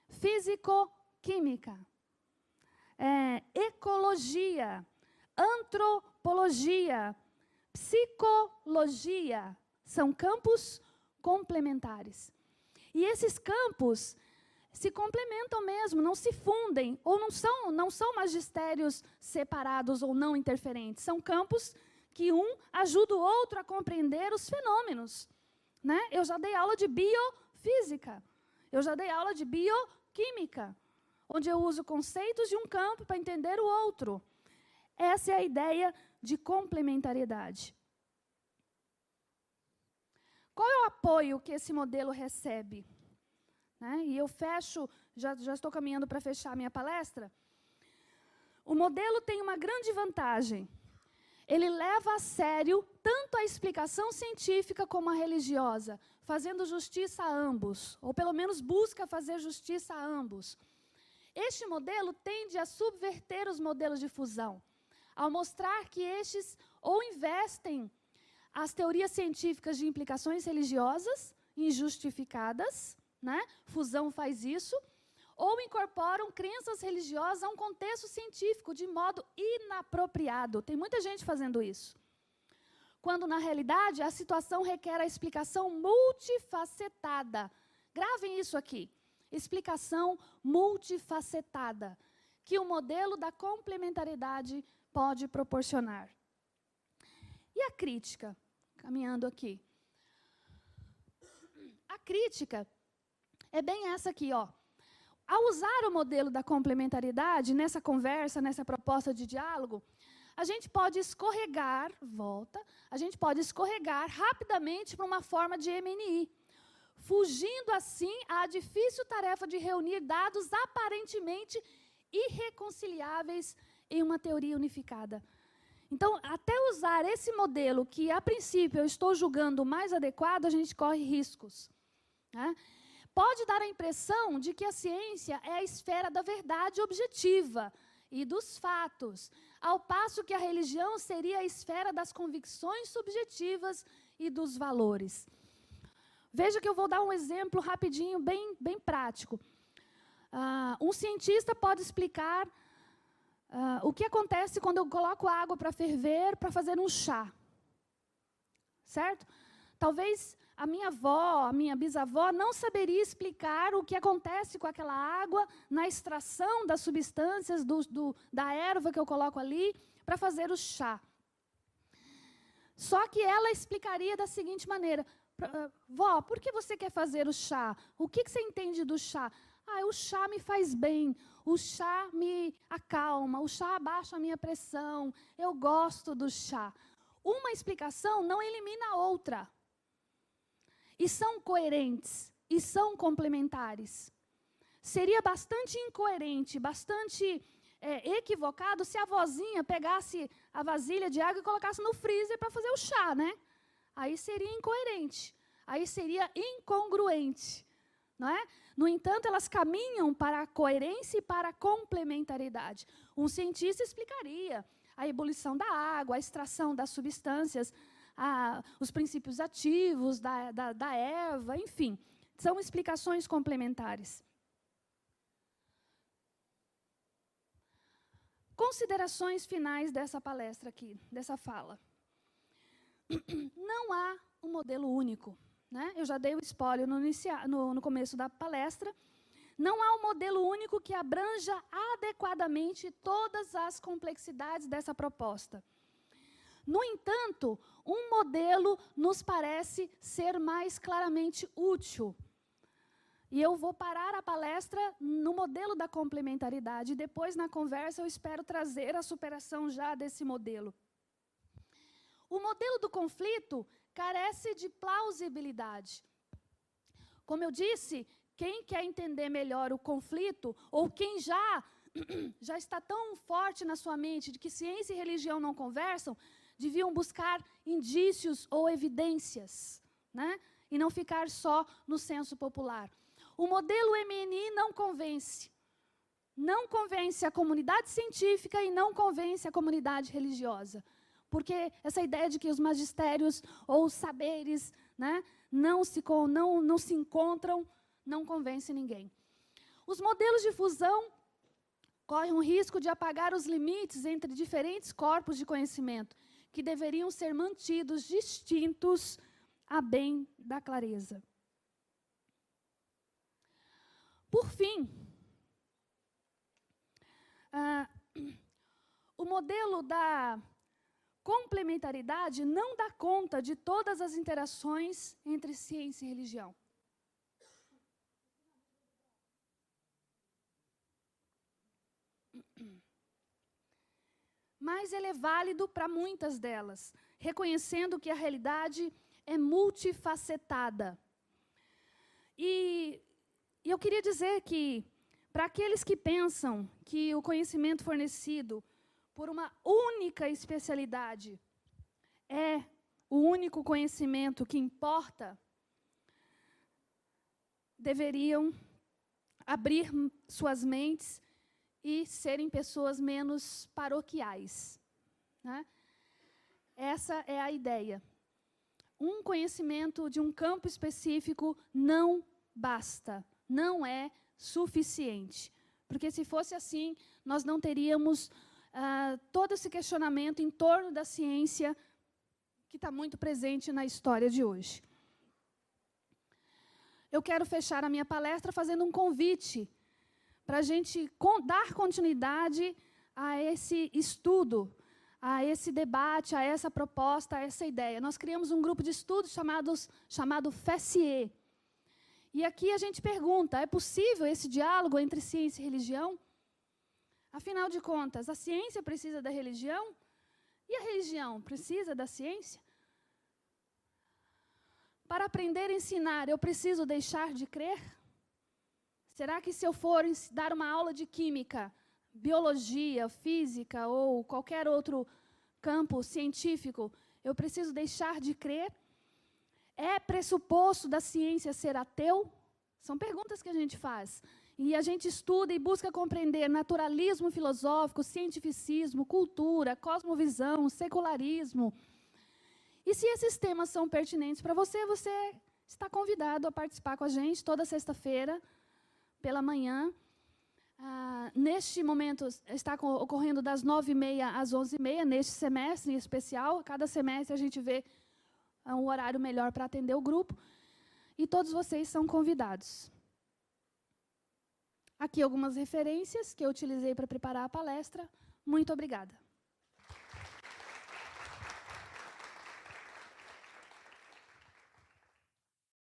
físico-química, ecologia, antropologia, psicologia. São campos complementares. E esses campos se complementam mesmo, não se fundem, ou não são magistérios separados ou não interferentes. São campos que um ajuda o outro a compreender os fenômenos. Né? Eu já dei aula de biofísica, eu já dei aula de bioquímica, onde eu uso conceitos de um campo para entender o outro. Essa é a ideia de complementariedade. Qual é o apoio que esse modelo recebe? Né? E eu fecho, já estou caminhando para fechar a minha palestra. O modelo tem uma grande vantagem. Ele leva a sério tanto a explicação científica como a religiosa, fazendo justiça a ambos, ou pelo menos busca fazer justiça a ambos. Este modelo tende a subverter os modelos de fusão, ao mostrar que estes ou investem as teorias científicas de implicações religiosas injustificadas, né? Fusão faz isso, ou incorporam crenças religiosas a um contexto científico de modo inapropriado. Tem muita gente fazendo isso. Quando, na realidade, a situação requer a explicação multifacetada. Gravem isso aqui. Explicação multifacetada, que o modelo da complementariedade pode proporcionar. E a crítica? Caminhando aqui. A crítica é bem essa aqui, ó. Ao usar o modelo da complementariedade, nessa conversa, nessa proposta de diálogo, a gente pode escorregar, a gente pode escorregar rapidamente para uma forma de MNI, fugindo assim à difícil tarefa de reunir dados aparentemente irreconciliáveis em uma teoria unificada. Então, até usar esse modelo, que a princípio eu estou julgando mais adequado, a gente corre riscos. Né? Pode dar a impressão de que a ciência é a esfera da verdade objetiva e dos fatos, ao passo que a religião seria a esfera das convicções subjetivas e dos valores. Veja que eu vou dar um exemplo rapidinho, bem prático. Um cientista pode explicar o que acontece quando eu coloco água para ferver, para fazer um chá. Certo? Talvez a minha avó, a minha bisavó, não saberia explicar o que acontece com aquela água na extração das substâncias da erva que eu coloco ali para fazer o chá. Só que ela explicaria da seguinte maneira: vó, por que você quer fazer o chá? O que você entende do chá? O chá me faz bem, o chá me acalma, o chá abaixa a minha pressão, eu gosto do chá. Uma explicação não elimina a outra. E são coerentes, e são complementares. Seria bastante incoerente, bastante equivocado se a vozinha pegasse a vasilha de água e colocasse no freezer para fazer o chá, né? Aí seria incoerente, aí seria incongruente, não é? No entanto, elas caminham para a coerência e para a complementaridade. Um cientista explicaria: a ebulição da água, a extração das substâncias, os princípios ativos da erva, enfim, são explicações complementares. Considerações finais dessa palestra aqui, dessa fala. Não há um modelo único, né? Eu já dei o spoiler no começo da palestra. Não há um modelo único que abranja adequadamente todas as complexidades dessa proposta. No entanto, um modelo nos parece ser mais claramente útil. E eu vou parar a palestra no modelo da complementaridade. E depois, na conversa, eu espero trazer a superação já desse modelo. O modelo do conflito carece de plausibilidade. Como eu disse, quem quer entender melhor o conflito, ou quem já está tão forte na sua mente de que ciência e religião não conversam, deviam buscar indícios ou evidências, né? E não ficar só no senso popular. O modelo MNI não convence. Não convence a comunidade científica e não convence a comunidade religiosa. Porque essa ideia de que os magistérios ou os saberes, né, não se encontram, não convence ninguém. Os modelos de fusão correm o risco de apagar os limites entre diferentes corpos de conhecimento, que deveriam ser mantidos distintos a bem da clareza. Por fim, o modelo da complementaridade não dá conta de todas as interações entre ciência e religião. Mas ele é válido para muitas delas, reconhecendo que a realidade é multifacetada. E eu queria dizer que, para aqueles que pensam que o conhecimento fornecido por uma única especialidade é o único conhecimento que importa, deveriam abrir suas mentes e serem pessoas menos paroquiais, né? Essa é a ideia. Um conhecimento de um campo específico não basta, não é suficiente. Porque se fosse assim, nós não teríamos todo esse questionamento em torno da ciência que está muito presente na história de hoje. Eu quero fechar a minha palestra fazendo um convite para a gente dar continuidade a esse estudo, a esse debate, a essa proposta, a essa ideia. Nós criamos um grupo de estudos chamado FESIE. E aqui a gente pergunta, é possível esse diálogo entre ciência e religião? Afinal de contas, a ciência precisa da religião? E a religião precisa da ciência? Para aprender a ensinar, eu preciso deixar de crer? Será que se eu for dar uma aula de química, biologia, física ou qualquer outro campo científico, eu preciso deixar de crer? É pressuposto da ciência ser ateu? São perguntas que a gente faz. E a gente estuda e busca compreender naturalismo filosófico, cientificismo, cultura, cosmovisão, secularismo. E se esses temas são pertinentes para você, você está convidado a participar com a gente toda sexta-feira, pela manhã. Neste momento, está ocorrendo das 9h30 às 11h30, neste semestre em especial. Cada semestre a gente vê um horário melhor para atender o grupo. E todos vocês são convidados. Aqui algumas referências que eu utilizei para preparar a palestra. Muito obrigada.